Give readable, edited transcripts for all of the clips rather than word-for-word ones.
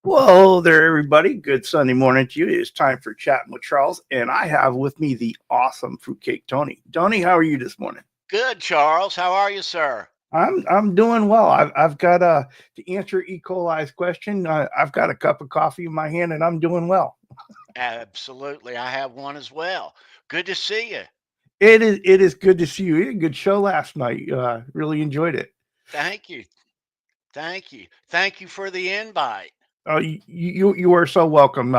Well, hello there, everybody. Good Sunday morning to you. It's time for chatting with Charles, and I have with me the awesome Fruitcake Tony. Tony, how are you this morning? Good, Charles. How are you, sir? I'm doing well. I've got to answer E. coli's question. I've got a cup of coffee in my hand, and I'm doing well. Absolutely. I have one as well. Good to see you. It is good to see you. We had a good show last night. Really enjoyed it. Thank you. Thank you. Thank you for the invite. You are so welcome.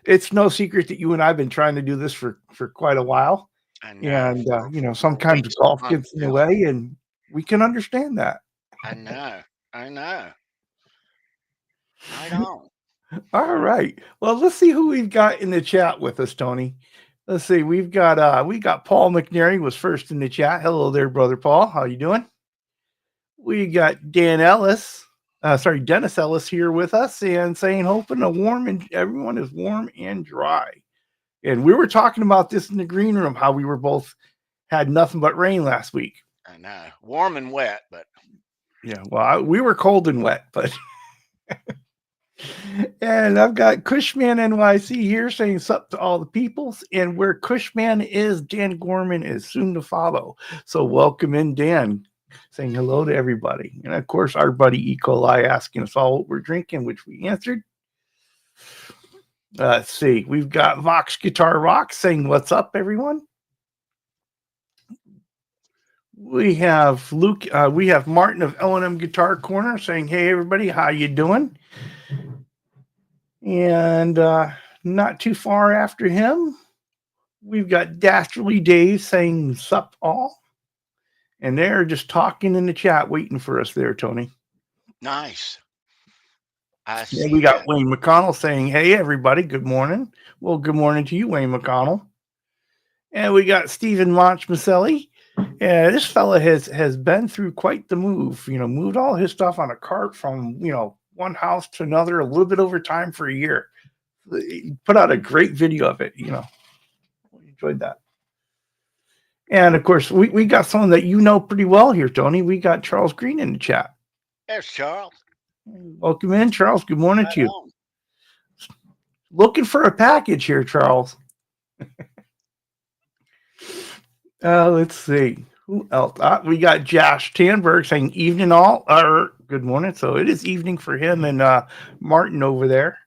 It's no secret that you and I've been trying to do this for quite a while, I know and for sometimes weeks and golf months gets in the now. way, and we can understand that. I know. I know. Right on. All right. Well, let's see who we've got in the chat with us, Tony. Let's see. We got Paul McNary was first in the chat. Hello there, brother Paul. How you doing? We got Dan Ellis. Dennis Ellis here with us and saying hoping everyone is warm and dry. And we were talking about this in the green room, how we were both had nothing but rain last week. I know. Warm and wet, but Yeah, well, we were cold and wet, but and I've got Cushman NYC here saying sup to all the peoples. And where Cushman is, Dan Gorman is soon to follow. So welcome in, Dan, saying hello to everybody. And of course, our buddy E. coli asking us all what we're drinking, which we answered. Let's see. We've got Vox Guitar Rock saying what's up, everyone. We have Luke. We have Martin of L&M Guitar Corner saying, "Hey, everybody, how you doing?" And not too far after him, we've got Dastardly Dave saying, "Sup all," and they're just talking in the chat, waiting for us there, Tony. nice. I And see we got that. Wayne McConnell saying, "Hey, everybody, good morning." Well, good morning to you, Wayne McConnell. And we got Stephen Monchmaselli. Yeah, this fella has been through quite the move. Moved all his stuff on a cart from one house to another, a little bit over time for a year. He put out a great video of it. We enjoyed that. And of course, we got someone that you know pretty well here, Tony. We got Charles Green in the chat. There's Charles. Welcome in, Charles. Good morning Right to you. on. Looking for a package here, Charles. Let's see. Who else? We got Josh Tanberg saying evening all, or good morning. So it is evening for him and Martin over there.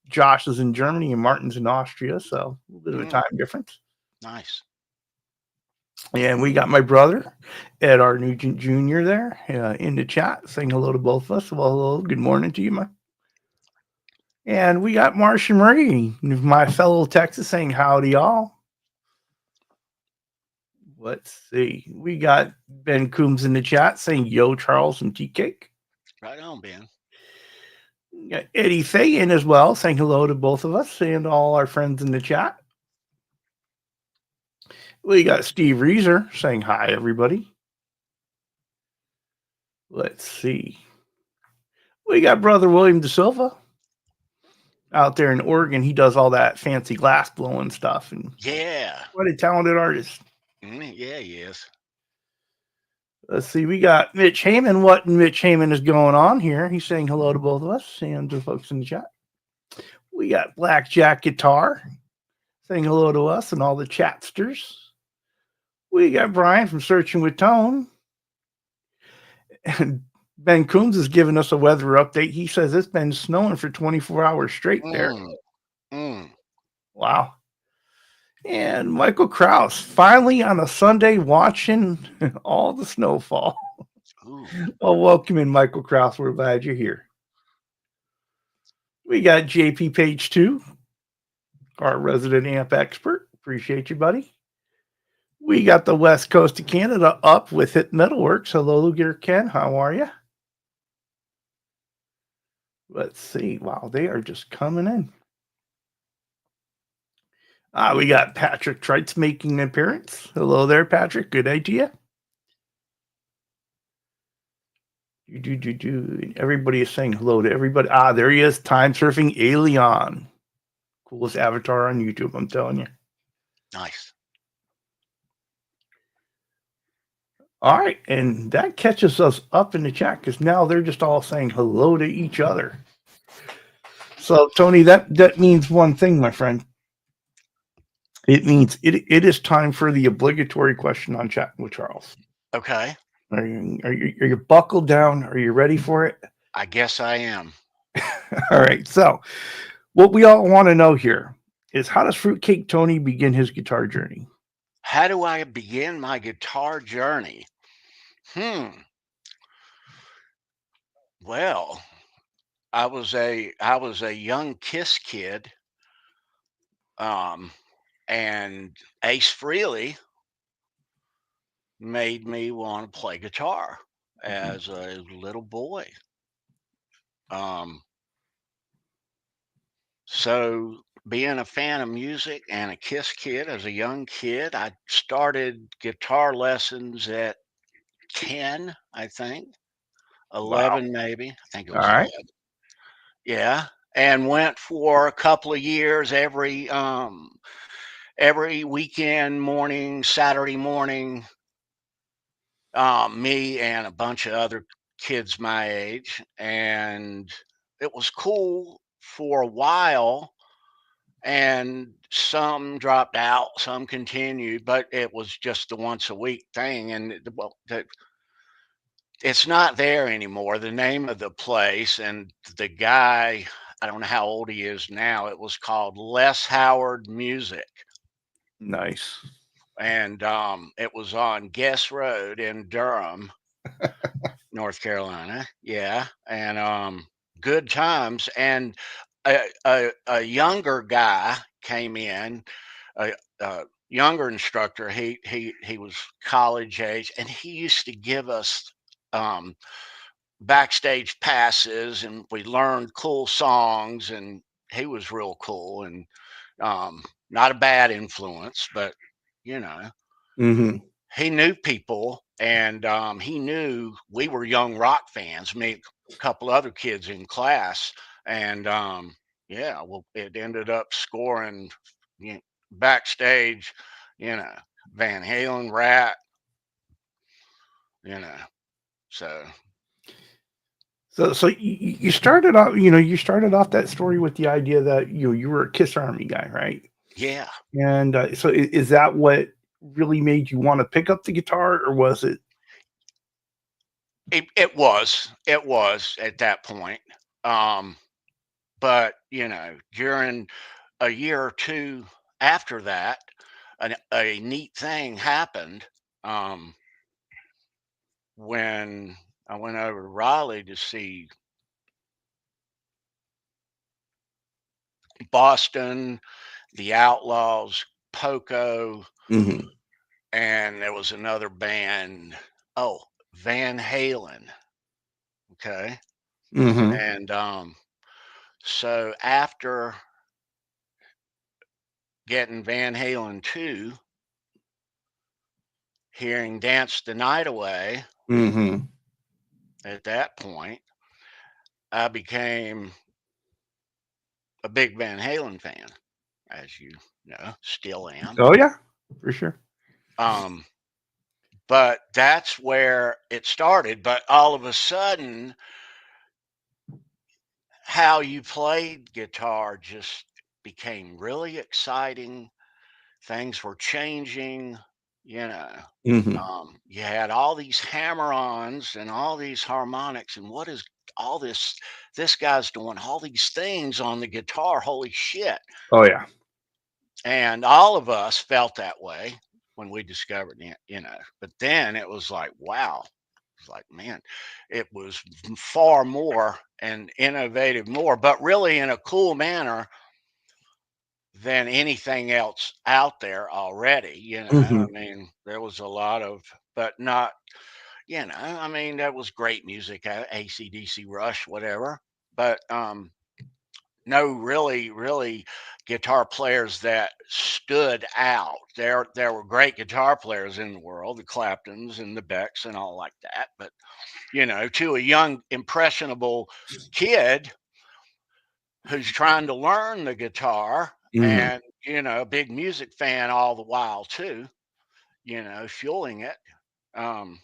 Josh is in Germany and Martin's in Austria, so a little bit of a time difference. Nice. And we got my brother, Ed R. Nugent Jr. there in the chat saying hello to both of us. Well, hello. Good morning to you, man. And we got Marcia Marie, my fellow Texas, saying howdy, y'all. Let's see. We got Ben Coombs in the chat saying yo, Charles and Tea Cake. Right on, Ben. We got Eddie Fay in as well, saying hello to both of us and all our friends in the chat. We got Steve Reeser saying hi, everybody. Let's see. We got brother William De Silva out there in Oregon. He does all that fancy glass blowing stuff. And Yeah. what a talented artist. Yeah, he is. Let's see. We got Mitch Heyman. What Mitch Heyman is going on here? He's saying hello to both of us and the folks in the chat. We got Blackjack Guitar saying hello to us and all the chatsters. We got Brian from Searching with Tone. And Ben Coombs is giving us a weather update. He says it's been snowing for 24 hours straight there. Wow. And Michael Krause finally on a Sunday watching all the snowfall. Well, welcome in, Michael Krause. We're glad you're here. We got JP Page 2, our resident amp expert. Appreciate you, buddy. We got the West Coast of Canada up with Hit Metalworks. Hello, Ken. How are you? Let's see. Wow, they are just coming in. We got Patrick Treitz making an appearance. Hello there, Patrick. Good idea. Everybody is saying hello to everybody. There he is. Time surfing alien. Coolest avatar on YouTube, I'm telling you. Nice. All right, and that catches us up in the chat because now they're just all saying hello to each other. So Tony, that means one thing, my friend. It means it is time for the obligatory question on chatting with Charles. Okay. Are you buckled down? Are you ready for it? I guess I am. All right. So what we all want to know here is, how does Fruitcake Tony begin his guitar journey? How do I begin my guitar journey? Hmm. Well, I was a young Kiss kid, um, and Ace Frehley made me want to play guitar Mhm. as a little boy. Um, so being a fan of music and a Kiss kid as a young kid, I started guitar lessons at 10, I think, Wow. 11 maybe. I think it All was right. 11. Yeah, and went for a couple of years every weekend morning, Saturday morning. Me and a bunch of other kids my age, and it was cool for a while. And some dropped out, some continued, but it was just the once a week thing. And well, it's not there anymore. The name of the place and the guy, I don't know how old he is now. It was called Les Howard Music, Nice. and it was on Guest Road in Durham, North Carolina. Yeah, and good times. And a younger guy came in, a, a younger instructor. He was college age, and he used to give us um, backstage passes, and we learned cool songs. And he was real cool, and not a bad influence, but you know Mm-hmm. he knew people, and he knew we were young rock fans, me, a couple other kids in class, and yeah, well, it ended up scoring, you know, backstage, you know, Van Halen, Rat, you know, so So you started off, you started off that story with the idea that you were a Kiss Army guy, right? yeah, And so is that what really made you want to pick up the guitar, or was it? it was at that point, um, but during a year or two after that, a neat thing happened. Um, when I went over to Raleigh to see Boston, the Outlaws, Poco, Mm-hmm. and there was another band. Oh, Van Halen. Okay. Mm-hmm. And so after getting Van Halen 2, hearing Dance the Night Away, Mm-hmm. at that point, I became a big Van Halen fan, as you know, still am. Oh yeah, for sure. Um, but that's where it started. But all of a sudden, how you played guitar just became really exciting. Things were changing, you know. Mm-hmm. You had all these hammer-ons and all these harmonics, and what is all this? This guy's doing all these things on the guitar. Holy shit! Oh yeah. And all of us felt that way when we discovered it. But then it was like, wow. It's like, man, it was far more and innovative more, but really in a cool manner than anything else out there already. I Mm-hmm. mean, there was a lot of, but not, I mean, that was great music, ACDC, Rush, whatever. But no really guitar players that stood out. There were great guitar players in the world, the Claptons and the Becks and all like that. But to a young impressionable kid who's trying to learn the guitar, Mm-hmm. and a big music fan all the while too, fueling it. Um,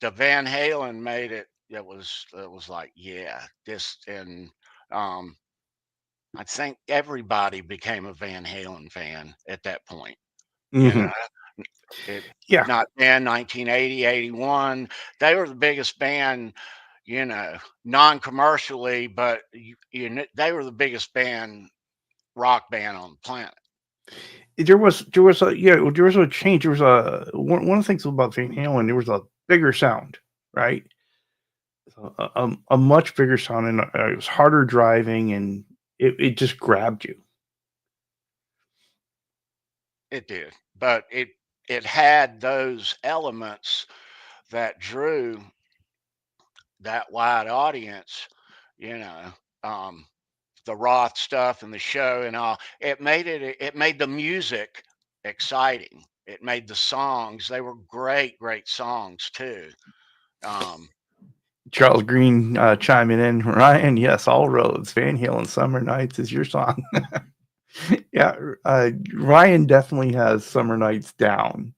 the Van Halen made it. It was like, yeah, this. And um, I think everybody became a Van Halen fan at that point, you know? Hmm. It Yeah. not then 1980, 81. They were the biggest band, you know, non-commercially, but they were the biggest rock band on the planet. There was a yeah, there was a change. There was a one of the things about Van Halen, there was a bigger sound, right? A much bigger sound, and it was harder driving, and it just grabbed you. It did, but it had those elements that drew that wide audience, you know, um, the Roth stuff and the show and all. It made the music exciting. It made the songs. They were great, great songs too. Um, Charles Green chiming in, Ryan. Yes, all roads. Van Halen, "Summer Nights" is your song. Yeah, Ryan definitely has "Summer Nights" down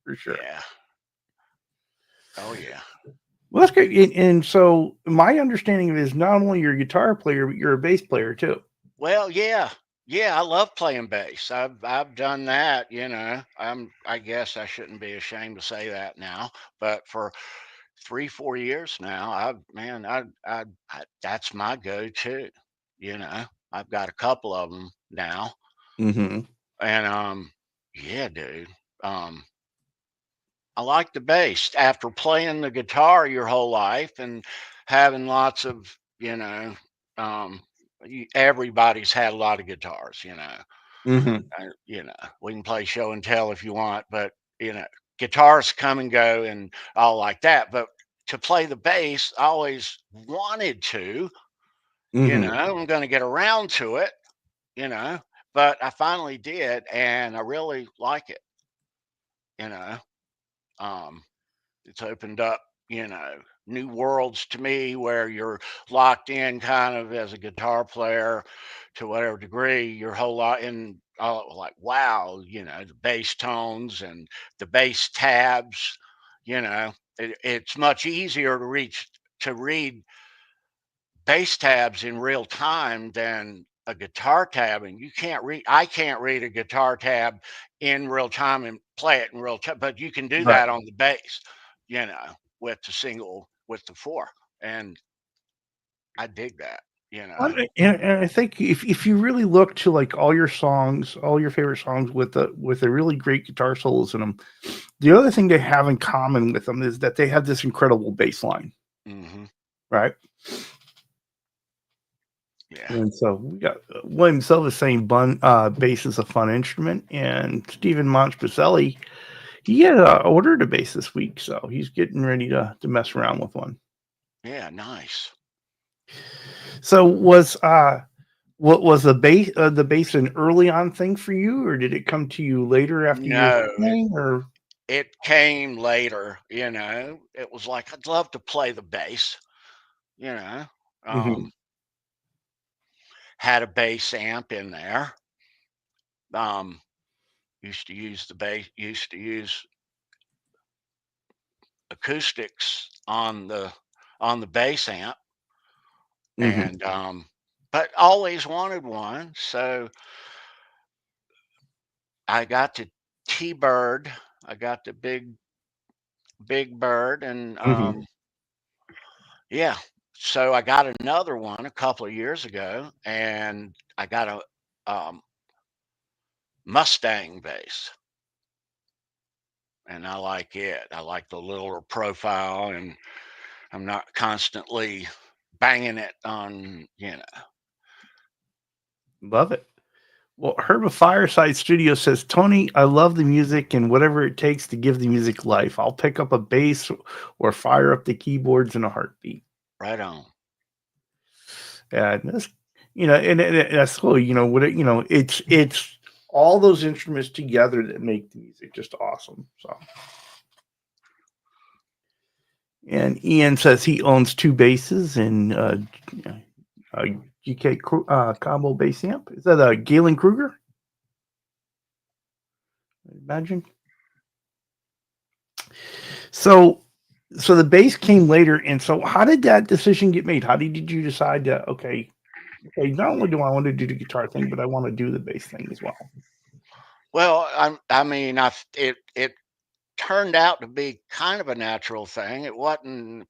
for sure. yeah. Oh yeah. Well, that's great. And so my understanding of it is not only you're a guitar player, but you're a bass player too. Well, yeah. Yeah, I love playing bass. I've done that, you know. I guess I shouldn't be ashamed to say that now, but for 3, 4 years now, that's my go-to, you know. I've got a couple of them now, Hmm. and, yeah, dude, I like the bass. After playing the guitar your whole life and having lots of, um, everybody's had a lot of guitars, Hmm. we can play show and tell if you want, but you know, guitars come and go and all like that. But to play the bass, I always wanted to, Hmm. I'm going to get around to it, you know, but I finally did, and I really like it, you know. Um, it's opened up, new worlds to me where you're locked in kind of as a guitar player to whatever degree your whole lot in like wow, the bass tones and the bass tabs, it's much easier to read bass tabs in real time than a guitar tab, and I can't read a guitar tab in real time and play it in real time, but you can do Right. that on the bass, with the four, and I dig that, you Well, know. and I think if you really look to like all your songs, all your favorite songs with a really great guitar solos in them, the other thing they have in common with them is that they have this incredible bass line, Hmm. right? Yeah. And so we got William Silva saying bass is a fun instrument, and Stephen Monteficelli, he had ordered a bass this week, so he's getting ready to mess around with one. Yeah, nice. So what was the bass an early on thing for you, or did it come to you later after years No, of playing? Or it came later, it was like I'd love to play the bass, you know. Mhm, um had a bass amp in there. um used to use acoustics on the bass amp, mhm, and but always wanted one, so I got the T-Bird. I got the big bird, and mhm, yeah, so I got another one a couple of years ago, and I got a Mustang bass, and I like it. I like the littler profile, and I'm not constantly banging it on, love it. Well, Herb of Fireside Studio says, "Tony, I love the music and whatever it takes to give the music life. I'll pick up a bass or fire up the keyboards in a heartbeat." right on. And that's, and that's cool. It's all those instruments together that make the music just awesome. So, and Ian says he owns two basses and a GK combo bass amp. Is that a Galen Kruger? I imagine. So, so the bass came later, and so how did that decision get made? How did you decide to okay, okay, not only do I want to do the guitar thing, but I want to do the bass thing as well. Well, I mean, it turned out to be kind of a natural thing. It wasn't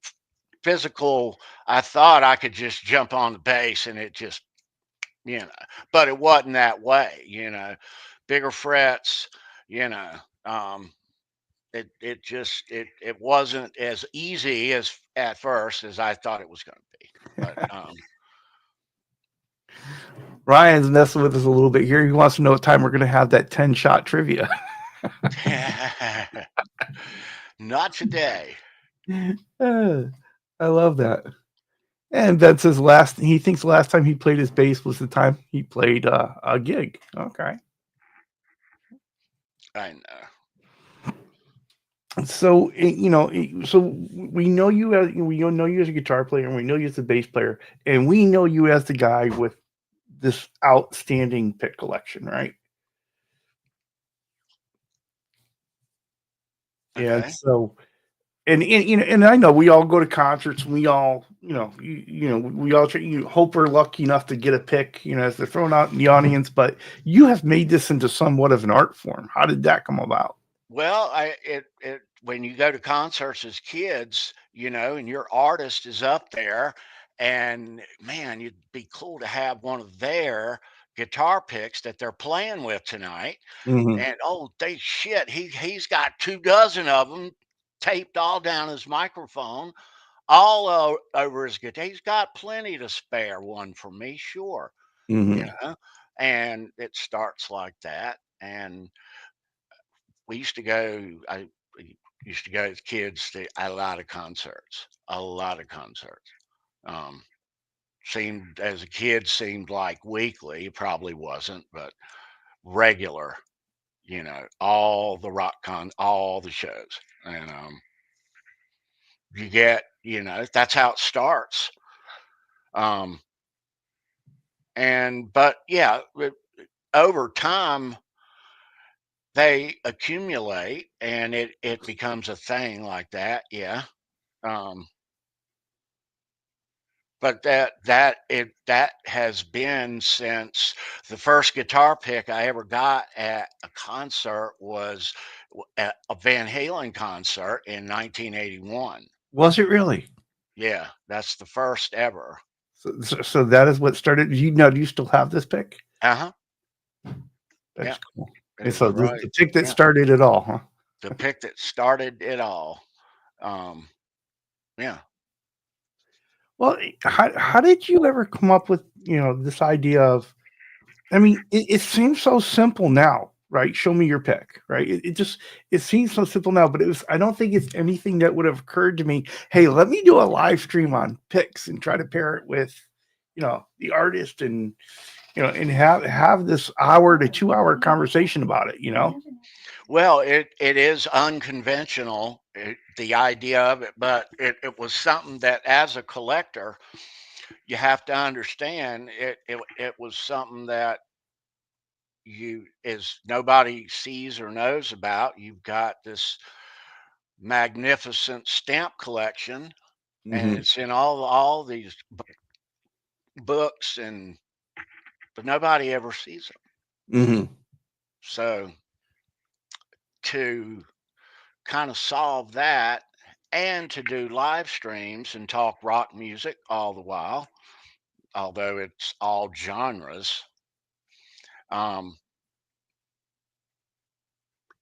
physical. I thought I could just jump on the bass and it just, you know, but it wasn't that way, bigger frets, you know, um, it just it wasn't as easy as at first as I thought it was going to be. But Ryan's messing with us a little bit here. He wants to know what time we're going to have that 10-shot trivia. not today. Uh, I love that. And Ben says he thinks the last time he played his bass was the time he played a gig. Okay. I know. So so we know you as a guitar player, and we know you as a bass player, and we know you as the guy with this outstanding pick collection, right? And Okay. so, and I know we all go to concerts, and we all, we all hope we're lucky enough to get a pick, as they're thrown out in the audience. But you have made this into somewhat of an art form. How did that come about? Well, it when you go to concerts as kids, and your artist is up there, and man, it'd be cool to have one of their guitar picks that they're playing with tonight. Hmm. And oh, they shit, he's got 2 dozen of them taped all down his microphone, all over his guitar. He's got plenty to spare one for me, sure, you Hmm. know. And it starts like that, and we used to go. We used to go as kids to a lot of concerts, a lot of concerts. Um, seemed as a kid seemed like weekly. It probably wasn't, but regular. All the all the shows, and you get, that's how it starts. Um, and but yeah, over time they accumulate, and it becomes a thing like that. Yeah. Um, But that has been since the first guitar pick I ever got at a concert was at a Van Halen concert in 1981. Was it really? Yeah, that's the first ever. So that is what started. Do you still have this pick? Uh-huh. Yeah, That's cool. it And was so this is right. the pick that Yeah, started it all, huh? the pick that started it all. Um, yeah. Well, how did you ever come up with this idea of? I mean, it seems so simple now, right? Show me your pick, right? It seems so simple now, but I don't think it's anything that would have occurred to me. Hey, let me do a live stream on picks and try to pair it with, the artist, and and have this hour to 2 hour conversation about it. Well, it is unconventional, the idea of it, but it was something that as a collector you have to understand it was something that you is nobody sees or knows about. You've got this magnificent stamp collection, and Hmm. it's in all these books, and but nobody ever sees them. Hmm. So to kind of solve that, and to do live streams and talk rock music all the while, although it's all genres, um,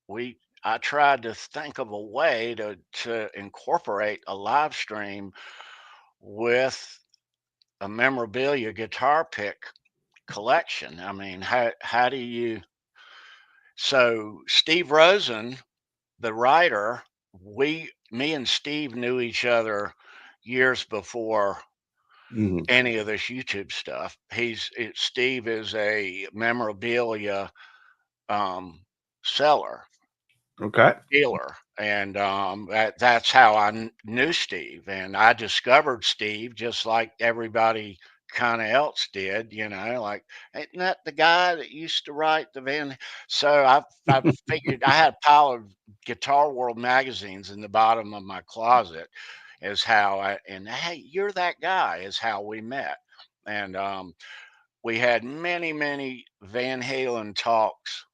we I tried to think of a way to incorporate a live stream with a memorabilia guitar pick collection. I mean, how do you? So Steve Rosen, the writer, me and Steve knew each other years before Hmm. any of this YouTube stuff. Steve is a memorabilia um, seller, Okay. dealer, and that's how I knew Steve, and I discovered Steve just like everybody kind of else did, like, ain't that the guy that used to write the Van? So I figured I had a pile of Guitar World magazines in the bottom of my closet, is how I and hey, you're that guy is how we met, and we had many, many Van Halen talks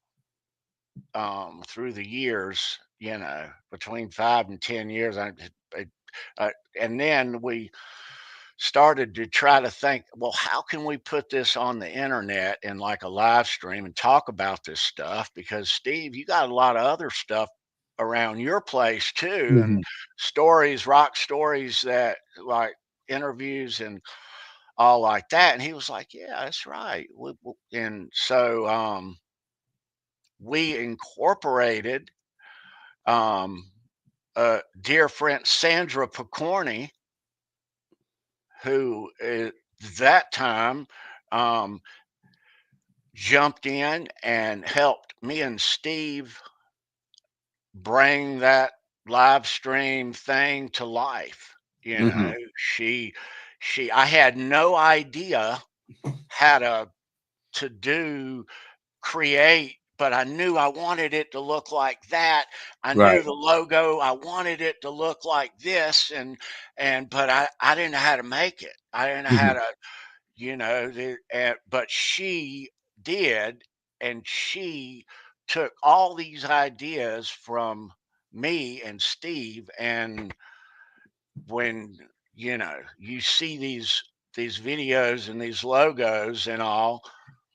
through the years, between 5 and 10 years. I, and then we started to try to think, well, how can we put this on the internet in like a live stream and talk about this stuff? Because Steve, you got a lot of other stuff around your place too, and Mhm. stories, rock stories that like interviews and all like that. And he was like, yeah, that's right. And so we incorporated um, dear friend Sandra Picorni, who at that time um, jumped in and helped me and Steve bring that live stream thing to life. You know, Mhm. she I had no idea how to do create, but I knew I wanted it to look like that. I knew Right. the logo, I wanted it to look like this, and but I didn't know how to make it. I didn't know how Mhm. to, but she did, and she took all these ideas from me and Steve, and when you see these videos and these logos and all,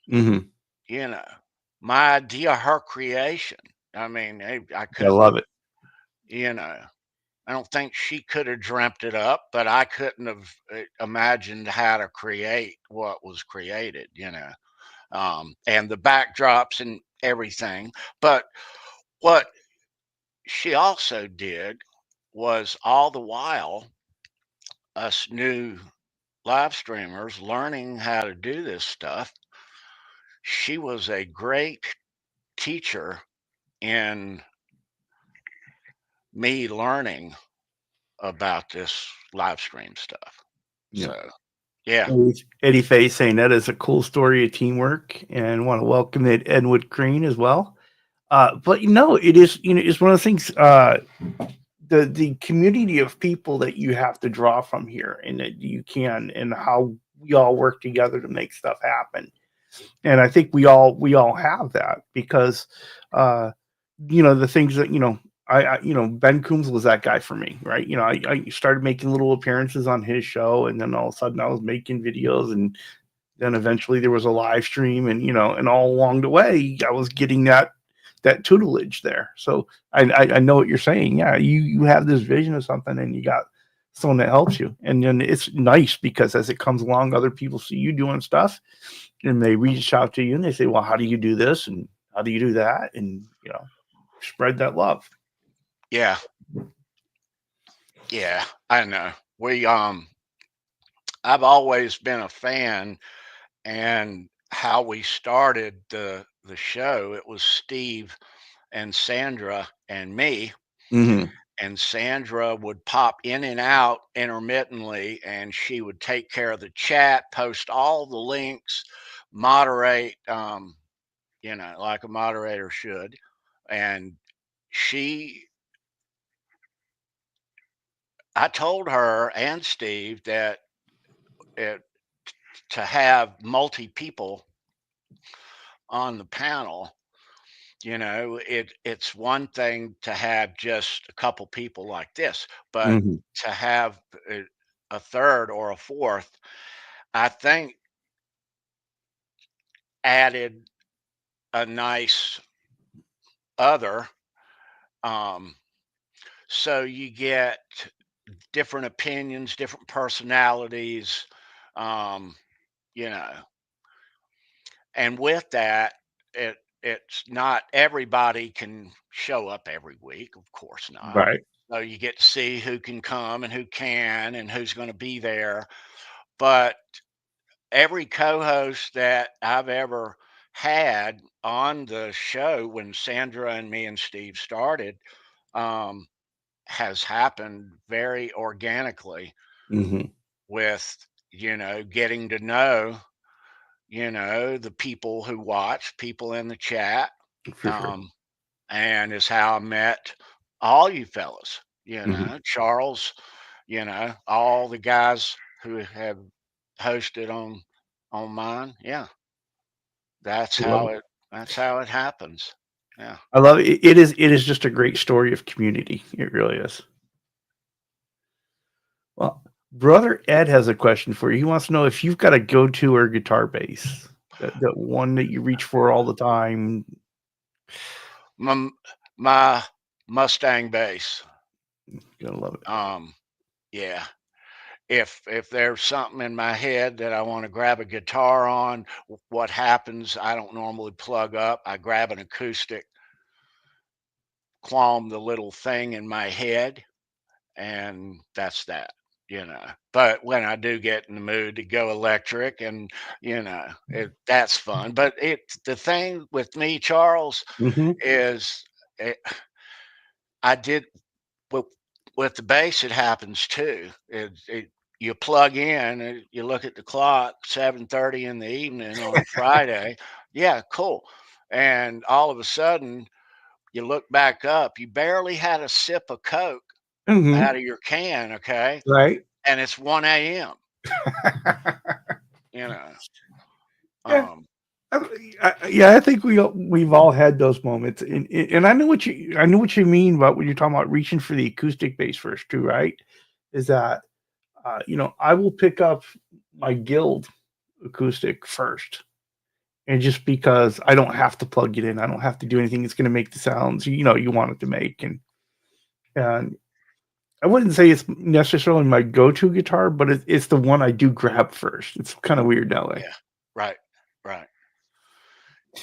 Mhm. you know, my idea, her creation. I mean, I I couldn't love have, it. you know, I don't think she could have dreamt it up, but I couldn't have imagined how to create what was created, and the backdrops and everything. But what she also did was all the while us new live streamers learning how to do this stuff, she was a great teacher in me learning about this live stream stuff. Yeah. So, yeah, Eddie Faye saying that is a cool story of teamwork, and want to welcome it Edward Green as well. But it is, it's one of the things, the community of people that you have to draw from here, and that you can, and how we all work together to make stuff happen. And I think we all have that because, uh, the things that Ben Coombs was that guy for me, right? I started making little appearances on his show, and then all of a sudden I was making videos, and then eventually there was a live stream, and and all along the way I was getting that tutelage there. So I know what you're saying. Yeah, you have this vision of something, and you got someone that helps you, and then it's nice because as it comes along, other people see you doing stuff, and they reach out to you and they say, well, how do you do this, and how do you do that, and spread that love. yeah, yeah. I know. I've always been a fan, and how we started the show. It was Steve and Sandra and me, Hmm. and Sandra would pop in and out intermittently, and she would take care of the chat, post all the links, moderate, like a moderator should. And she, I told her and Steve that it, to have multi people on the panel, it's one thing to have just a couple people like this, but Hmm. to have a third or a fourth, I think added a nice other. Um, so you get different opinions, different personalities, um, you know, and with that, it's not everybody can show up every week, of course not. Right. So you get to see who can come and who can and who's going to be there. But every co-host that I've ever had on the show when Sandra and me and Steve started um, has happened very organically Hmm. with getting to know the people who watch, people in the chat, For sure. um, and is how I met all you fellas. Hmm. Charles, all the guys who have hosted on on mine. Yeah, that's I love how it. it happens. Yeah. I love it. It is just a great story of community. It really is. Well, brother Ed has a question for you. He wants to know if you've got a go-to or guitar bass, that one that you reach for all the time. My my Mustang bass. Gonna love it. Um, yeah. If there's something in my head that I want to grab a guitar on, what happens? I don't normally plug up. I grab an acoustic, clomb the little thing in my head, and that's that. But when I do get in the mood to go electric, and that's fun. But the thing with me, Charles, Mhm. is eh, I did with with the bass. It happens too. You plug in, you look at the clock, 7:30 in the evening on a Friday. Yeah, cool. And all of a sudden, you look back up. You barely had a sip of Coke Mhm. out of your can, okay? Right? And it's 1 a.m. You know. Yeah. Um, Yeah, I think we've all had those moments, and I know what you mean about when you're talking about reaching for the acoustic bass first too, right? Is that I will pick up my Guild acoustic first, and just because I don't have to plug it in, I don't have to do anything. It's going to make the sounds you want it to make, and I wouldn't say it's necessarily my go-to guitar, but it's the one I do grab first. It's kind of weird that way. yeah. Right. Right.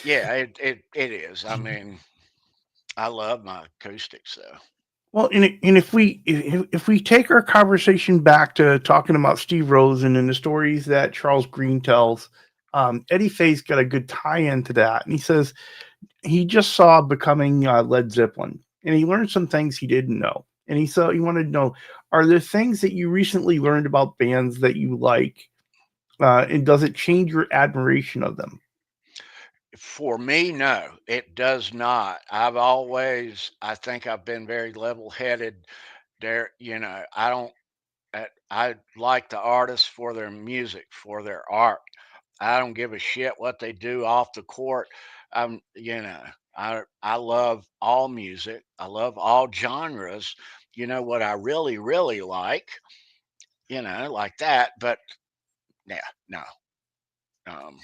Yeah, it is. I mean, I love my acoustics though. Well, and if we take our conversation back to talking about Steve Rosen and the stories that Charles Green tells, Eddie Fay's got a good tie-in to that, and he says he just saw Becoming Led Zeppelin, and he learned some things he didn't know, and he wanted to know, are there things that you recently learned about bands that you like, and does it change your admiration of them? For me, no, it does not. I think I've been very level-headed there. I don't, I like the artists for their music, for their art. I don't give a shit what they do off the court. I love all music. I love all genres. What I really, really like that. But yeah, no. Um,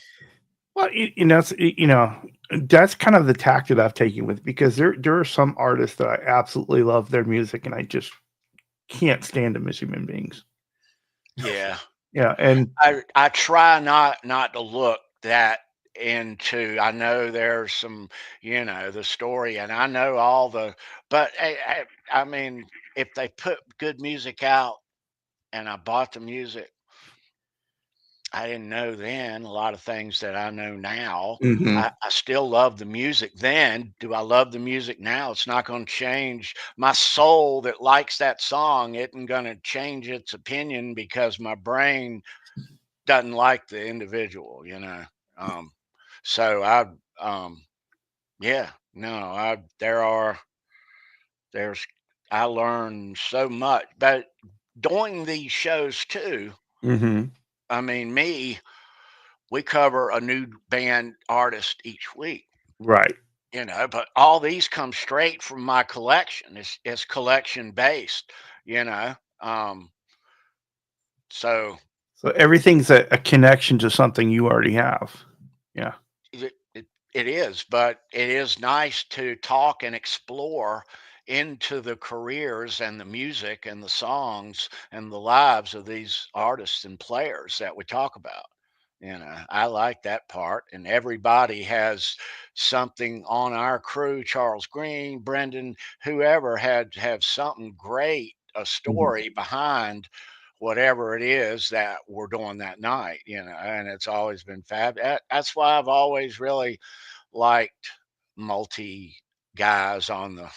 Well, that's kind of the tack that I've taken with, because there are some artists that I absolutely love their music, and I just can't stand them as human beings. yeah. Yeah, and I try not to look that into. I know there's some, the story, and I know all the. But I mean, if they put good music out, and I bought the music, I didn't know then a lot of things that I know now. mhm. I still love the music then. Do I love the music now? It's not going to change. My soul that likes that song isn't going to change its opinion because my brain doesn't like the individual. Um, so um, yeah, no, there's, I learned so much, but doing these shows too. Mhm. I mean, we cover a new band artist each week, Right. but all these come straight from my collection. It's collection based, you know. Um, so So everything's a connection to something you already have. Yeah. it is, but it is nice to talk and explore into the careers and the music and the songs and the lives of these artists and players that we talk about. I like that part, and everybody has something on our crew. Charles Green, Brendan, whoever had have something great, a Mhm. story behind whatever it is that we're doing that night. And it's always been fab. That's why I've always really liked multi guys on the,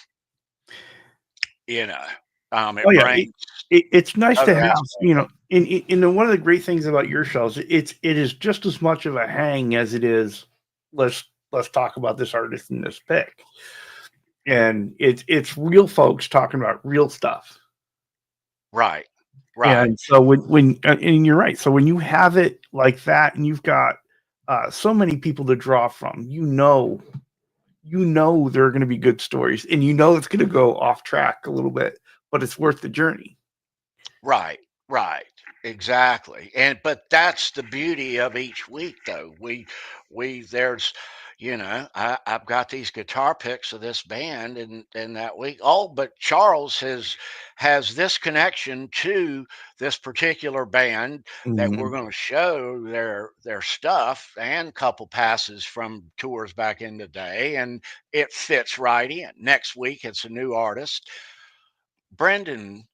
you know, Oh, it yeah. brings It's nice to other have, aspects. one of the great things about your shows, it is just as much of a hang as it is, let's talk about this artist in this pick. And it's real folks talking about real stuff. Right, right. And so and you're right. So when you have it like that, and you've got so many people to draw from. There are going to be good stories, and it's going to go off track a little bit, but it's worth the journey. Right, right. Exactly. And but that's the beauty of each week though. We there's I've got these guitar picks of this band and that week. Oh, but Charles has this connection to this particular band that we're Mhm. going to show their stuff and couple passes from tours back in the day, and it fits right in. Next week it's a new artist. Brendan,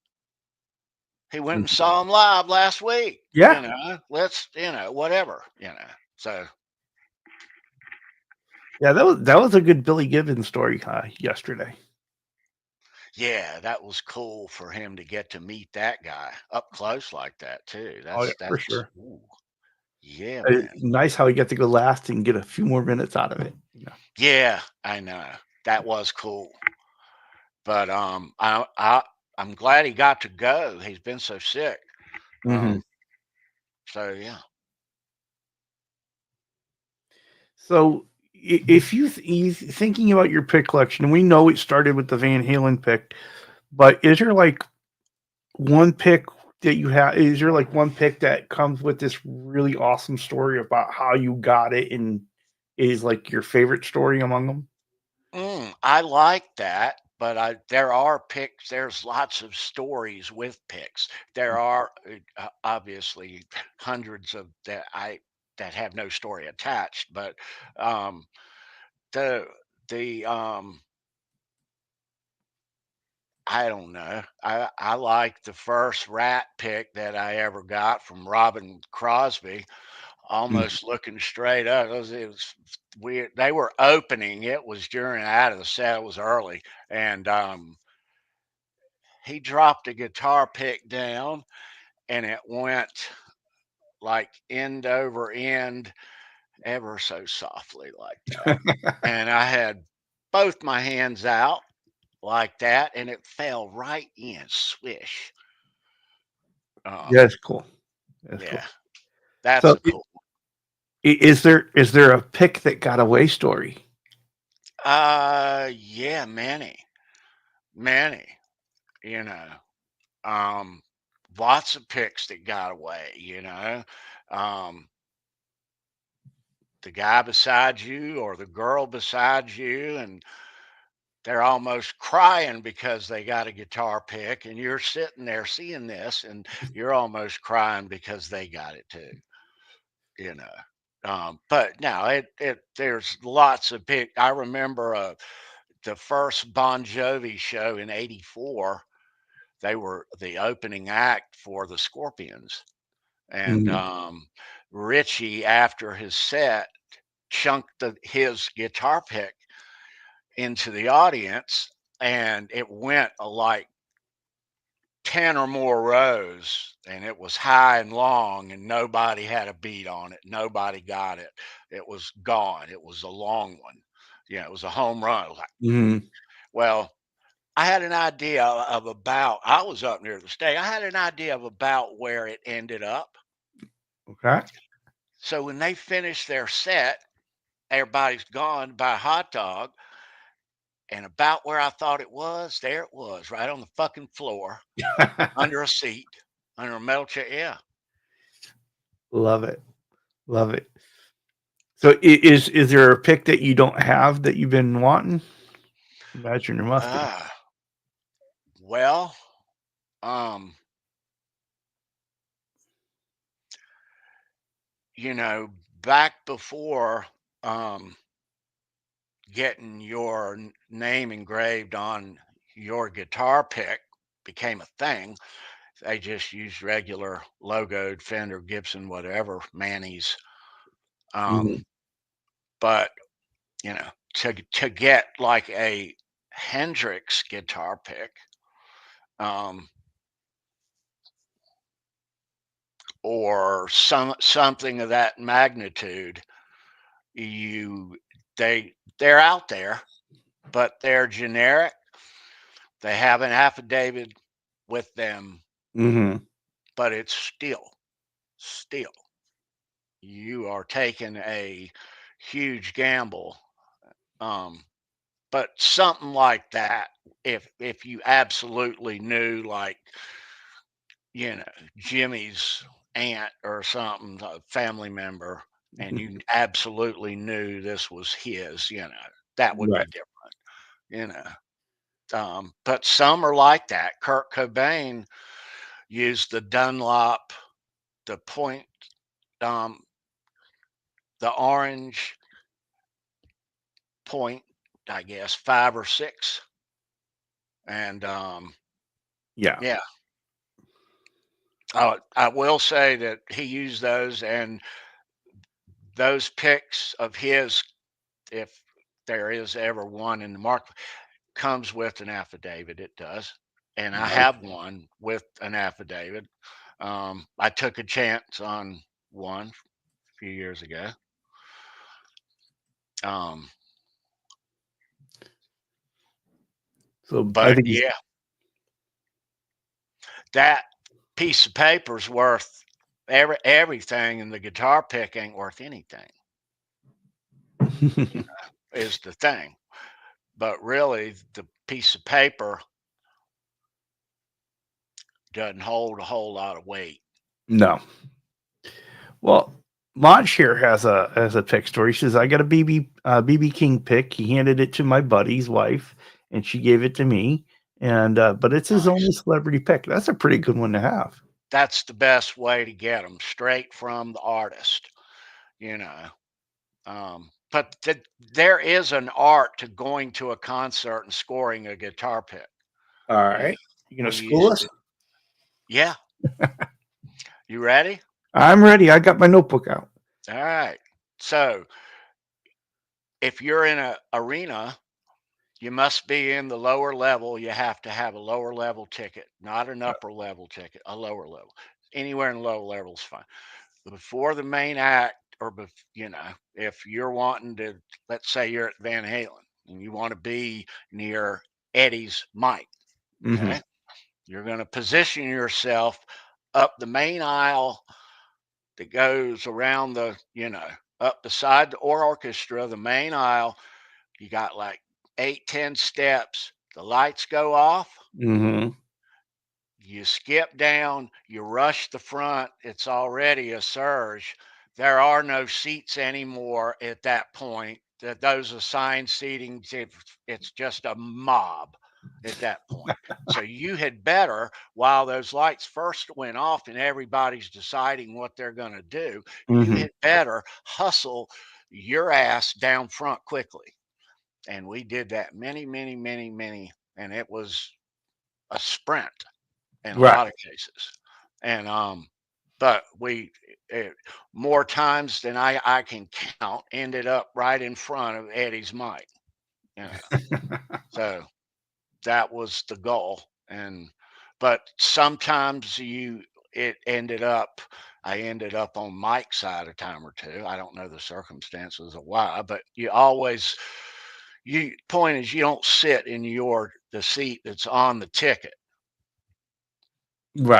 he went and Mhm. saw him live last week, Yeah, let's, whatever, So, yeah, that was a good Billy Gibbons story yesterday. yeah, that was cool for him to get to meet that guy up close like that too. Oh yeah, for That's sure. ooh, yeah, man. Nice how he got to go last and get a few more minutes out of it. Yeah, I know. That was cool. But, I'm glad he got to go. He's been so sick. Mhm. So yeah. So if you thinking about your pick collection, and we know it started with the Van Halen pick, but is there like one pick that you have? Is there like one pick that comes with this really awesome story about how you got it, and is like your favorite story among them? I like that, but there are picks. There's lots of stories with picks. There are obviously hundreds of that have no story attached, but um, the the I don't know. I like the first Rat pick that I ever got from Robin Crosby. Mhm. Almost looking straight up. It was weird. They were opening. It was during out of the set. It was early, and he dropped a guitar pick down, and it went like end over end, ever so softly like that. And I had both my hands out like that, and it fell right in. Swish. Yeah, Um, that's cool. That's cool. yeah, that's So, a cool. is there a pick that got away story? Yeah, many. You know, um, lots of picks that got away. Um, the guy beside you or the girl beside you, and they're almost crying because they got a guitar pick, and you're sitting there seeing this, and you're almost crying because they got it too. You know. But no, it there's lots of pick. I remember the first Bon Jovi show in '84. They were the opening act for the Scorpions, and Mhm. Richie, after his set, chunked his guitar pick into the audience, and it went like 10 or more rows, and it was high and long, and nobody had a beat on it. Nobody got it. It was gone. It was a long one. Yeah, it was a home run. It was like, Mhm. well, I had an idea of about, I was up near the stage. I had an idea of about where it ended up. Okay. So when they finished their set, everybody's gone to buy a hot dog. And about where I thought it was, there it was, right on the fucking floor, under a seat, under a metal chair. Yeah. Love it. Love it. So is there a pick that you don't have that you've been wanting? Imagine there must be. Ah, well, um, you know, back before um, getting your name engraved on your guitar pick became a thing, they just used regular logoed Fender, Gibson, whatever, Manny's. Um, Mhm. but to get like a Hendrix guitar pick, um, or something of that magnitude, you they're out there, but they're generic. They have an affidavit with them, Mhm. but it's still. you are taking a huge gamble. Um, but something like that, if you absolutely knew, like, Jimmy's aunt or something, a family member, and you absolutely knew this was his, that would be Right. different, you know. But some are like that. Kurt Cobain used the Dunlop, the point, um, the orange point, I guess, 5 or 6. And Yeah. yeah, I will say that he used those, and those picks of his, if there is ever one in the market, comes with an affidavit. It does. And I Nice. have one with an affidavit. I took a chance on one a few years ago. Um, So I but think yeah, that piece of paper's worth everything, and the guitar pick ain't worth anything, he's you know, is the thing. But really, the piece of paper doesn't hold a whole lot of weight. no. Well, Monch here has a pick story. He says, I got a BB King pick. He handed it to my buddy's wife, and she gave it to me. And but it's his Nice. only celebrity pick. That's a pretty good one to have. That's the best way to get them, straight from the artist, you know. But there is an art to going to a concert and scoring a guitar pick. All You know, right. You gonna we school used us? to. Yeah, you ready? I'm ready. I got my notebook out. All right. So if you're in a arena, you must be in the lower level. You have to have a lower level ticket, not an upper level ticket, a lower level. Anywhere in low level is fine. Before the main act, or if you're wanting to, let's say you're at Van Halen and you want to be near Eddie's mic, Mm-hmm. okay, you're going to position yourself up the main aisle that goes around up beside the orchestra, the main aisle. You got like 8, 10 steps. The lights go off. Mm-hmm. You skip down, you rush the front, it's already a surge. There are no seats anymore at that point. That those assigned seatings, it's just a mob at that point. So you had better, while those lights first went off and everybody's deciding what they're going to do, you Mm-hmm. had better hustle your ass down front quickly. And we did that many, many, many, many, and it was a sprint in a Right. lot of cases. And but we it, more times than I can count ended up right in front of Eddie's mic. You know, so that was the goal. And but sometimes it ended up I ended up on Mike's side a time or two. I don't know the circumstances of why, but you point is you don't sit in the seat that's on the ticket.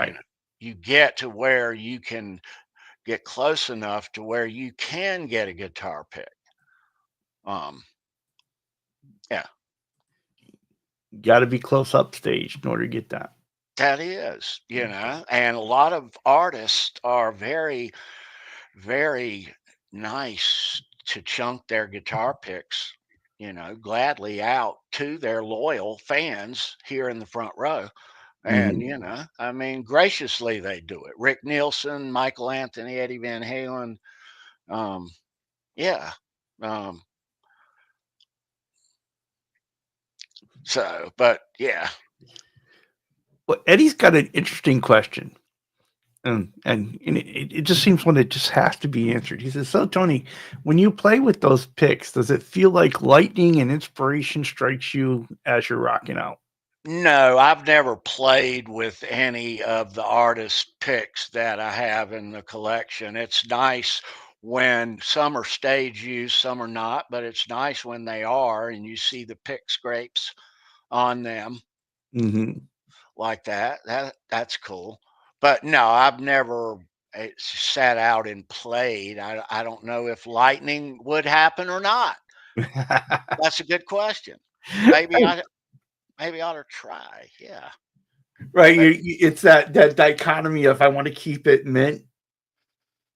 You Right. know, you get to where you can get close enough to where you can get a guitar pick. Um, yeah, Got to be close up stage in order to get that. that is, and a lot of artists are very, very nice to chunk their guitar picks, gladly out to their loyal fans here in the front row. And, Mm-hmm. I mean, graciously they do it. Rick Nielsen, Michael Anthony, Eddie Van Halen. Um, yeah. Um, but yeah, Well, Eddie's got an interesting question. And it just seems one that just has to be answered. He says, "So Tony, when you play with those picks, does it feel like lightning and inspiration strikes you as you're rocking out?" no, I've never played with any of the artist picks that I have in the collection. It's nice when some are stage use, some are not, but it's nice when they are and you see the pick scrapes on them Mm-hmm. like that. That's cool. But no, I've never. it sat out and played. I don't know if lightning would happen or not. That's a good question. Maybe maybe I ought to try. Yeah. Right, But it's that dichotomy of I want to keep it mint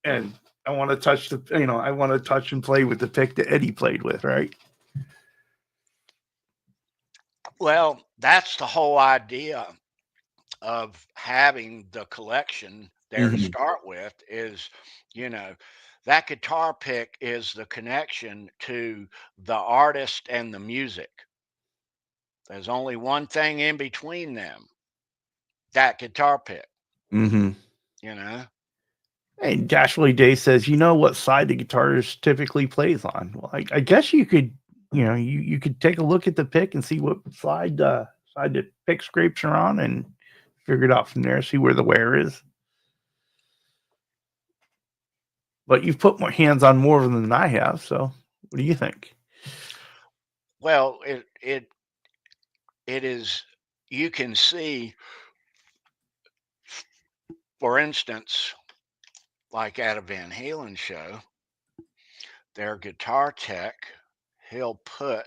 and I want to touch I want to touch and play with the pick that Eddie played with, right? well, that's the whole idea of having the collection there to Hmm. start with is, you know, that guitar pick is the connection to the artist and the music. There's only one thing in between them, that guitar pick, Hmm. you know. And Dashly Day says, you know what side the guitarist typically plays on? Well, I guess you could, you could take a look at the pick and see what side the pick scrapes are on and figure it out from there, see where the wear is. But you've put more hands on more of them than I have, so what do you think? Well, it is, you can see, for instance, like at a Van Halen show, their guitar tech, he'll put,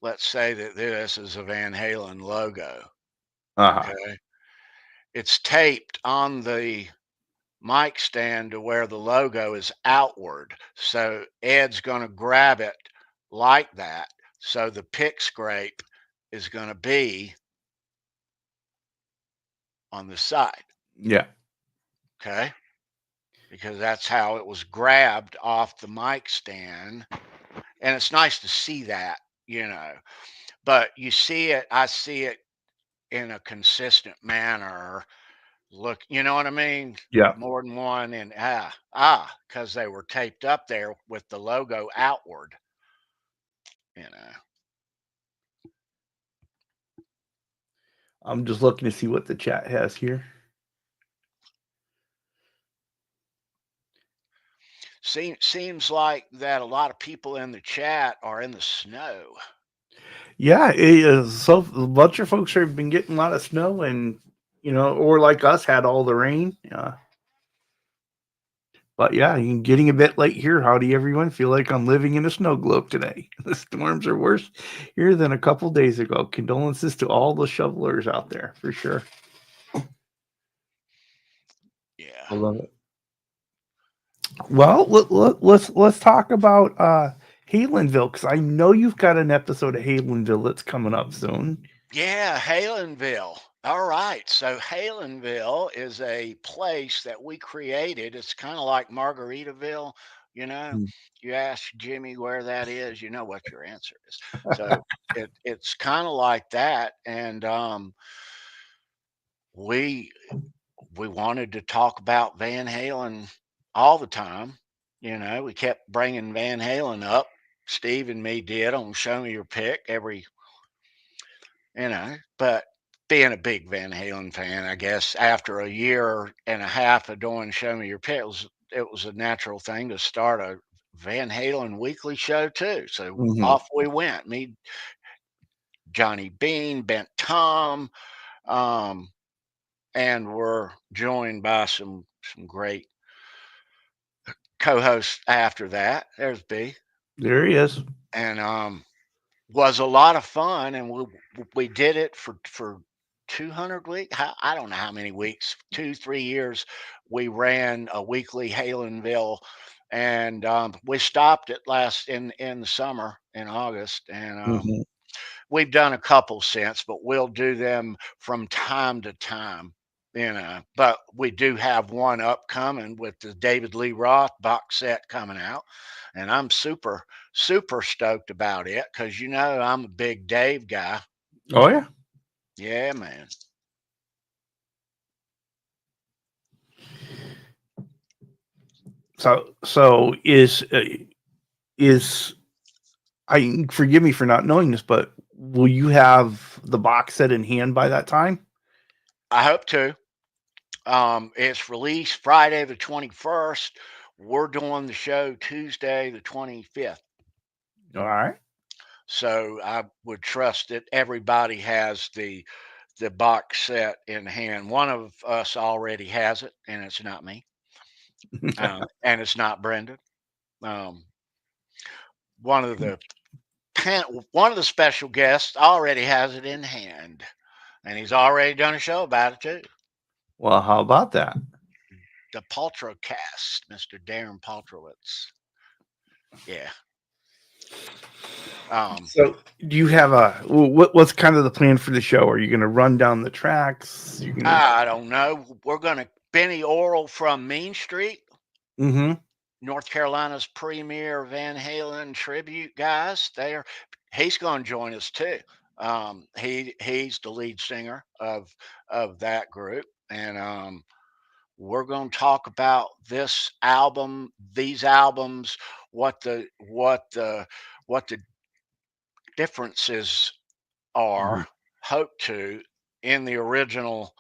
let's say that this is a Van Halen logo. Uh-huh. Okay. It's taped on the mic stand to where the logo is outward. So Ed's going to grab it like that. So the pick scrape is going to be on the side. Yeah. Okay. Because that's how it was grabbed off the mic stand. And it's nice to see that, you know. But you see it, I see it in a consistent manner. Look, you know what I mean? Yeah. More than one, and because they were taped up there with the logo outward, you know. I'm just looking to see what the chat has here. Seems like that a lot of people in the chat are in the snow. Yeah, it is. So a bunch of folks have been getting a lot of snow, and or like us, had all the rain. But yeah, getting a bit late here. Howdy, everyone. Feel like I'm living in a snow globe today. The storms are worse here than a couple days ago. Condolences to all the shovelers out there, for sure. Yeah. I love it. Well, let's talk about Halenville, because I know you've got an episode of Halenville that's coming up soon. Yeah, Halenville. All right. So Halenville is a place that we created. It's kind of like Margaritaville, you know. Mm. You ask Jimmy where that is, you know what your answer is. So it's kind of like that. And we we wanted to talk about Van Halen all the time. You know, we kept bringing Van Halen up. Steve and me did on Show Me Your Pick every, but being a big Van Halen fan, I guess after a year and a half of doing Show Me Your Pick, it was a natural thing to start a Van Halen weekly show too. So Mhm. off we went. Me, Johnny Bean, Bent Tom, um, and we're joined by some great co-hosts after that. There's B, There he is. and was a lot of fun, and we did it for 200 weeks. I don't know how many weeks, 2 3 years. We ran a weekly Halenville, and we stopped it last in the summer in August, and Mhm. we've done a couple since, but we'll do them from time to time. But we do have one upcoming with the David Lee Roth box set coming out, and I'm super, super stoked about it because I'm a big Dave guy. Oh yeah. Yeah, man. So is I forgive me for not knowing this, but will you have the box set in hand by that time? I hope to. It's released Friday the 21st. We're doing the show Tuesday the 25th. All right. So I would trust that everybody has the box set in hand. One of us already has it, and it's not me. And it's not Brendan. Um, one of the one of the special guests already has it in hand, and he's already done a show about it too. Well, how about that? The Paltrowcast, Mr. Darren Paltrowitz. Yeah. Um, So, do you have what's kind of the plan for the show? Are you going to run down the tracks? You're going to. I don't know. We're gonna Benny Oral from Mean Street, Mm-hmm. North Carolina's premier Van Halen tribute guys. He's going to join us too. He's the lead singer of that group, and we're going to talk about this album, these albums, what the differences Mm-hmm. are, hope to, in the original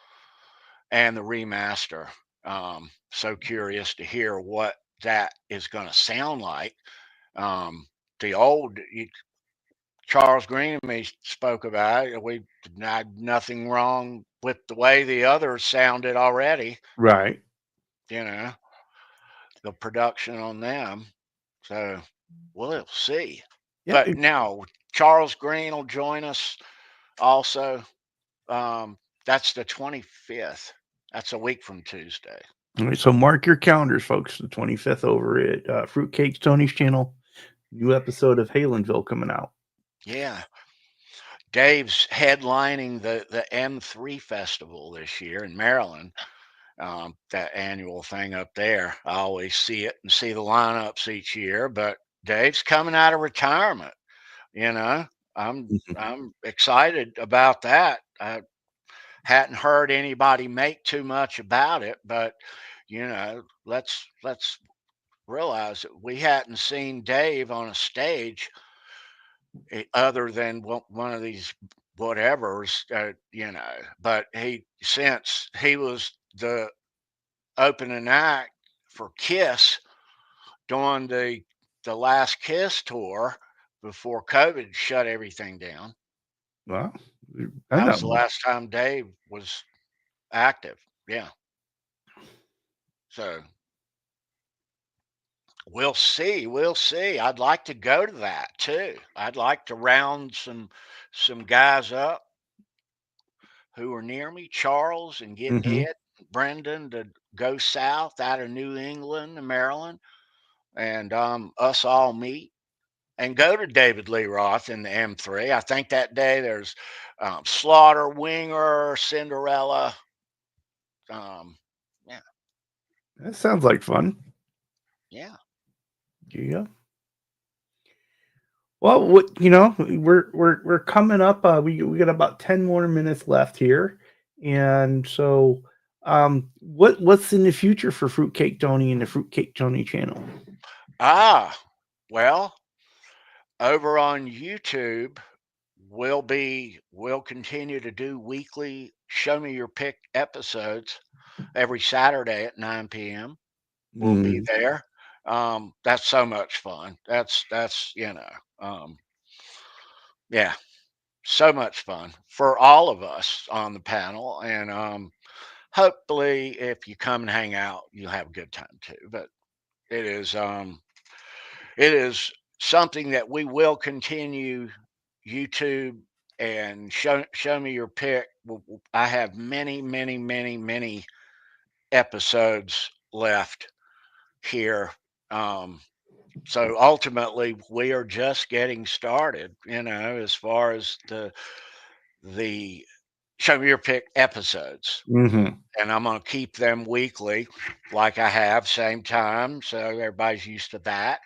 and the remaster. So curious to hear what that is going to sound like. Um, the old Charles Green and me spoke about it. We had nothing wrong with the way the others sounded already. Right. You know, the production on them. So we'll see. Yeah. But now Charles Green will join us also. Um, that's the 25th. That's a week from Tuesday. All right, so mark your calendars, folks. The 25th over at Fruitcake Tony's channel. New episode of Halenville coming out. Yeah. Dave's headlining the M3 festival this year in Maryland. That annual thing up there. I always see it and see the lineups each year, but Dave's coming out of retirement. You know, I'm Mhm. I'm excited about that. I hadn't heard anybody make too much about it, but let's realize that we hadn't seen Dave on a stage other than one of these whatevers, but since he was the opening act for Kiss during the last Kiss tour before COVID shut everything down. Well, I That know. was the last time Dave was active. Yeah. So we'll see. We'll see. I'd like to go to that too. I'd like to round some guys up who are near me, Charles, and get Mm-hmm. Ed, Brendan to go south out of New England and Maryland, and us all meet and go to David Lee Roth in the M3. I think that day there's Slaughter, Winger, Cinderella. Um, yeah, That sounds like fun. yeah. Yeah. Well, we're coming up. We got about 10 more minutes left here, and so what's in the future for Fruitcake Tony and the Fruitcake Tony channel? Ah, well, over on YouTube, we'll continue to do weekly Show Me Your Pick episodes every Saturday at 9 p.m. We'll be Mm, there. That's so much fun. That's yeah, so much fun for all of us on the panel, and hopefully, if you come and hang out, you'll have a good time too. But it is um, it is something that we will continue. YouTube and show me your pick. I have many, many, many, many episodes left here. Um, so ultimately, we are just getting started. As far as the show me your pick episodes, mm-hmm. and I'm going to keep them weekly, like I have, same time, so everybody's used to that.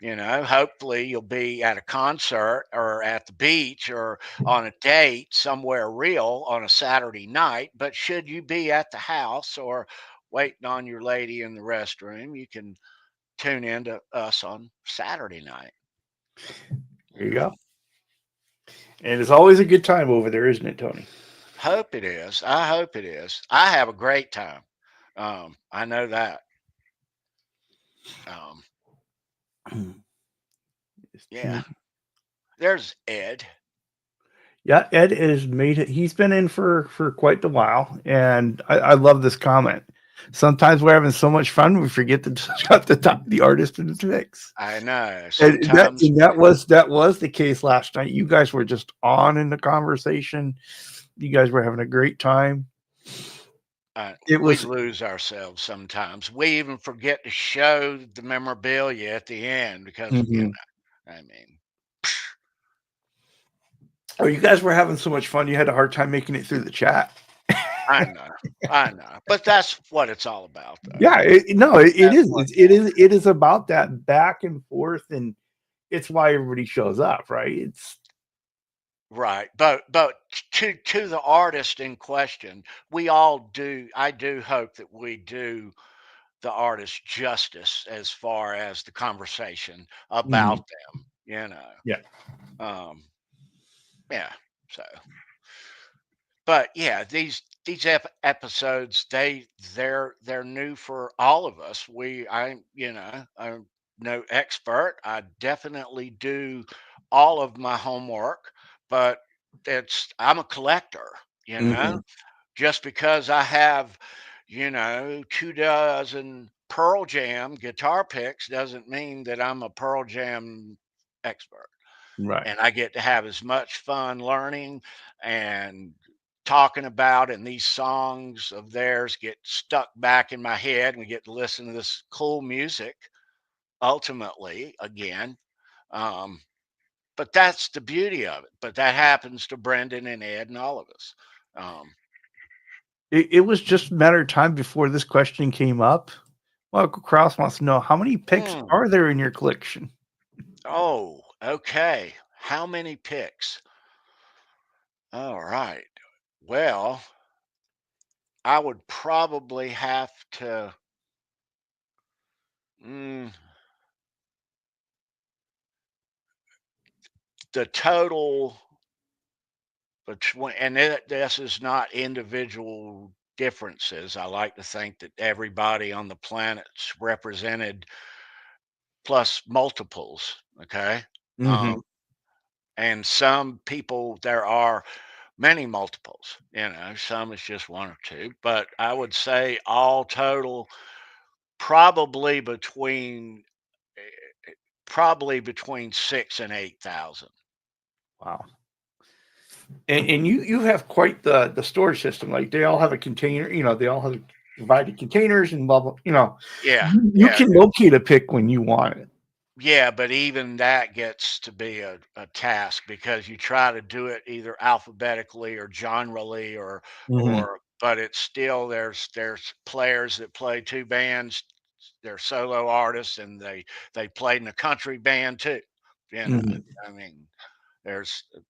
Hopefully you'll be at a concert or at the beach or on a date somewhere real on a Saturday night. But should you be at the house or waiting on your lady in the restroom, you can tune in to us on Saturday night. There you go. And it's always a good time over there, isn't it, Tony? Hope it is. I hope it is. I have a great time. I know that. Um, yeah. There's Ed. Yeah, Ed has made it. He's been in for quite a while, and I love this comment. Sometimes we're having so much fun we forget to discuss the artist and his mix. I know. And that Sometimes and that was the case last night. You guys were just on in the conversation. You guys were having a great time. It we was lose ourselves sometimes. We even forget to show the memorabilia at the end because, mhm. I mean, Oh, you guys were having so much fun. You had a hard time making it through the chat. I know, I know. But that's what it's all about, though. Yeah, no, it That's is. what It is about that back and forth, and it's why everybody shows up, right? It's right. But to the artist in question, we all do. I do hope that we do the artist justice as far as the conversation about mhm, them. yeah. Um, yeah. So. But yeah, these episodes they're new for all of us. I'm no expert. I definitely do all of my homework, but I'm a collector, you know. Mhm, Just because I have, 2 dozen Pearl Jam guitar picks doesn't mean that I'm a Pearl Jam expert, right. and I get to have as much fun learning and talking about, and these songs of theirs get stuck back in my head, and we get to listen to this cool music ultimately again. Um, but that's the beauty of it. But that happens to Brendan and Ed and all of us. Um, It was just a matter of time before this question came up. Well, Kraus wants to know how many picks mm, are there in your collection? oh, okay. How many picks? All right. Well, I would probably have to. Mm, the total between, and this is not individual differences. I like to think that everybody on the planet's represented plus multiples. Okay. Mhm, Um, and some people, there are many multiples, some is just one or two, but I would say all total probably between probably between 6 and 8,000. wow. And you have quite the storage system. Like they all have a container. They all have divided containers and blah blah. Yeah, You yeah. can locate a pick when you want it. Yeah, but even that gets to be a task because you try to do it either alphabetically or genrely Mhm, but it's still there's players that play two bands, they're solo artists and they played in a country band too. You know, mhm. I mean,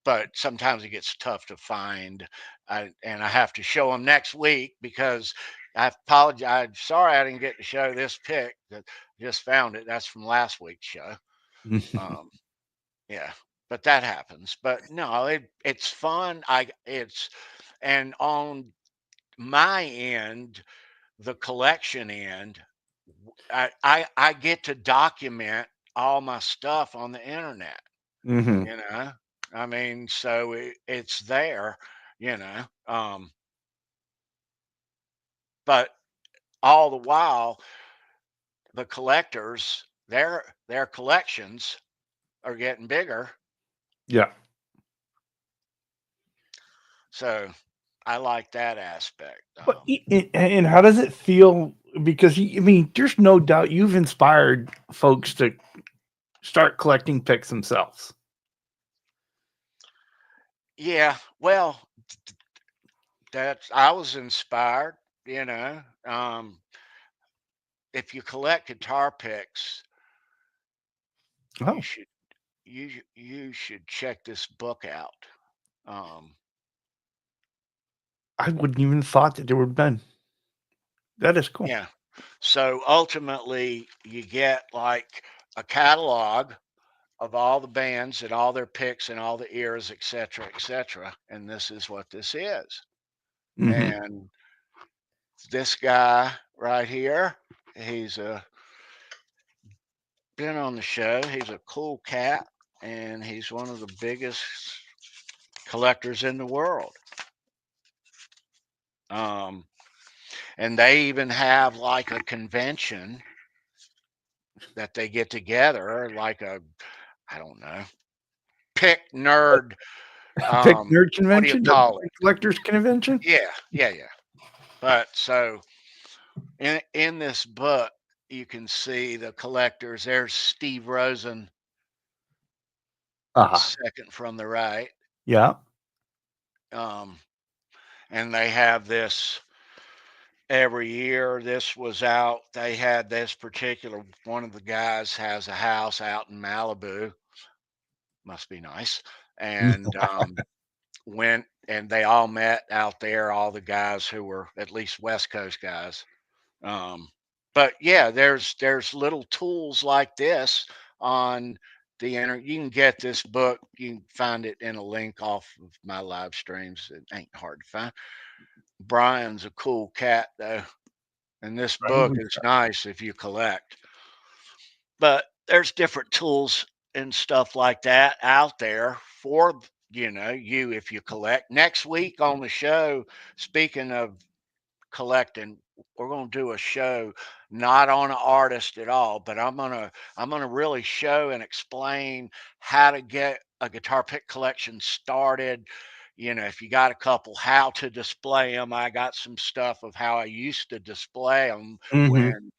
but sometimes it gets tough to find. And I have to show them next week because I apologize. I'm sorry I didn't get to show this pic. That just found it. That's from last week's show. Um, yeah, but that happens. But no, it's fun. And on my end, the collection end, I get to document all my stuff on the internet. Mhm. You know, I mean, so it's there. You know, but all the while, the collectors, their collections are getting bigger. Yeah. So I like that aspect. But and how does it feel? Because I mean, there's no doubt you've inspired folks to start collecting picks themselves. Yeah, well, that's I was inspired. If you collect guitar picks, you Oh, should you should check this book out. Um, I wouldn't even thought that there would have been. That is cool. yeah. So ultimately, you get like a catalog of all the bands and all their picks and all the eras, et cetera, et cetera. And this is what this is. Mhm. And this guy right here, he's been on the show. He's a cool cat, and he's one of the biggest collectors in the world. Um, and they even have like a convention that they get together, like a, I don't know, pick nerd. Pick nerd What do you convention or call it? collectors convention? Yeah. But so in this book, you can see the collectors. There's Steve Rosen, Uh-huh. second from the right. Yeah. Um, and they have this every year. This was out. They had this particular one of the guys has a house out in Malibu. Must be nice. And went and they all met out there, all the guys who were at least West Coast guys. Um, but yeah, there's little tools like this on the internet. You can get this book. You can find it in a link off of my live streams. It ain't hard to find. Brian's a cool cat though, and this book is nice if you collect. But there's different tools and stuff like that out there for you if you collect. Next week on the show, speaking of collecting, we're going to do a show not on an artist at all, but I'm going to really show and explain how to get a guitar pick collection started. If you got a couple, how to display them. I got some stuff of how I used to display them Mm-hmm. when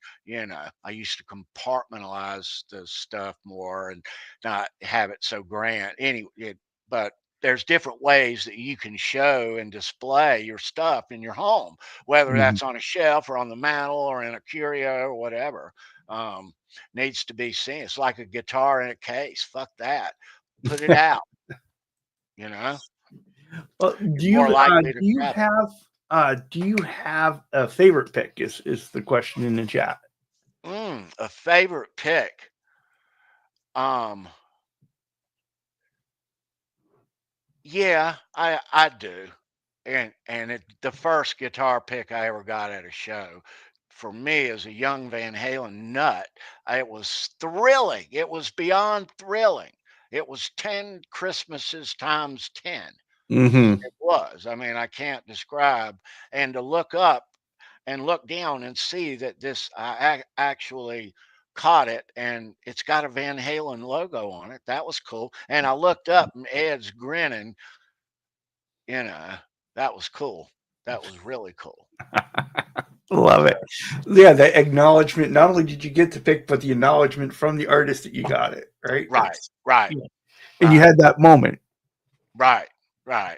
I used to compartmentalize the stuff more and not have it so grand anyway. But there's different ways that you can show and display your stuff in your home, whether Mm-hmm. that's on a shelf or on the mantle or in a curio or whatever. um, Needs to be seen. It's like a guitar in a case. Fuck that. Put it out. you know Well, you're more likely to grab it. do you have a favorite pick? Is the question in the chat? A favorite pick. um yeah, I do. And the first guitar pick I ever got at a show, for me as a young Van Halen nut, it was thrilling. It was beyond thrilling. It was 10 Christmases times 10. Mm-hmm. It was. I mean, I can't describe. And to look up and look down and see that this, actually caught it and it's got a Van Halen logo on it. That was cool. And I looked up and Ed's grinning. You know, that was cool. That was really cool. Love So, it. Yeah, the acknowledgement. Not only did you get to pick, but the acknowledgement from the artist that you got it, right? right, right, Yeah. And you right, had that moment. right, right.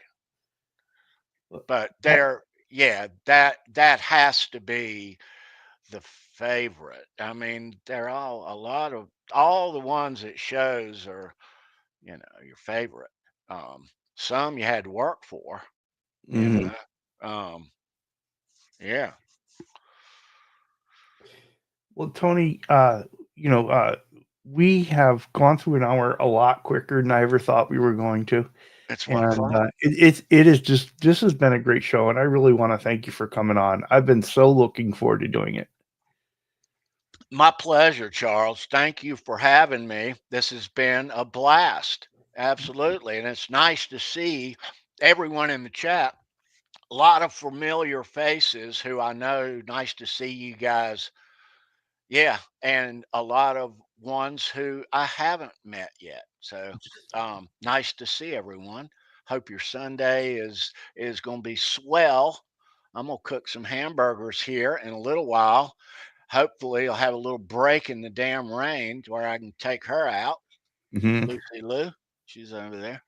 But That- yeah, that has to be the favorite. I mean, they're all a lot of all the ones it shows are, your favorite. Um, some you had to work for, you mhm. know. Um, yeah, Well, Tony, you know, we have gone through an hour a lot quicker than I ever thought we were going to. it's And wonderful. it is just, this has been a great show. And I really want to thank you for coming on. I've been so looking forward to doing it. My pleasure, Charles. Thank you for having me. This has been a blast. Absolutely. And it's nice to see everyone in the chat. A lot of familiar faces who I know. Nice to see you guys. Yeah. And a lot of ones who I haven't met yet. So nice to see everyone. Hope your Sunday is going to be swell. I'm going to cook some hamburgers here in a little while. Hopefully, I'll have a little break in the damn rain to where I can take her out, Mhm. Lucy Lou. She's over there.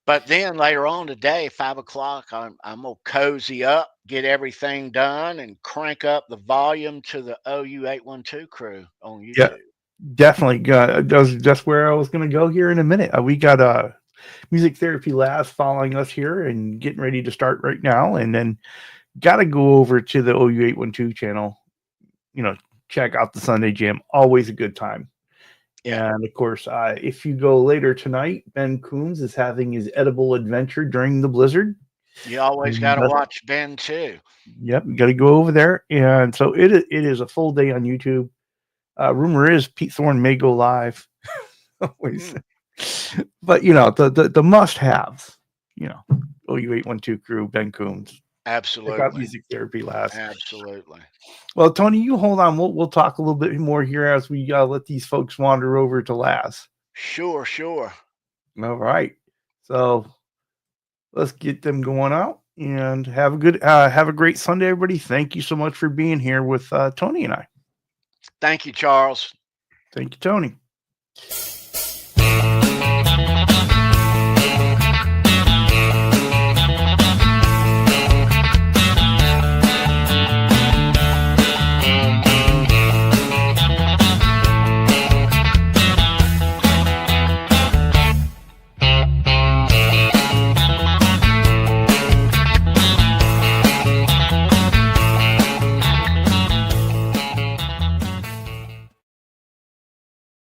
But then later on today, 5 o'clock, I'm gonna cozy up, get everything done, and crank up the volume to the OU812 crew on Yeah, YouTube. definitely. That's where I was going to go here in a minute. We got Music Therapy Labs following us here and getting ready to start right now. And then got to go over to the OU812 channel, check out the Sunday Jam. Always a good time. Yeah, And of course, if you go later tonight, Ben Coombs is having his edible adventure during the blizzard. you always got And to watch Ben too. yep, you got to go over there. And so it is a full day on YouTube. Rumor is Pete Thorne may go live. Always. Hmm. But the must haves, OU812 crew, Ben Coombs, Check out Absolutely. music therapy last. Absolutely. Well, Tony, you hold on. We'll talk a little bit more here as we let these folks wander over to last. Sure, sure. All right. So let's get them going out and have a great Sunday, everybody. Thank you so much for being here with Tony and I. Thank you, Charles. Thank you, Tony.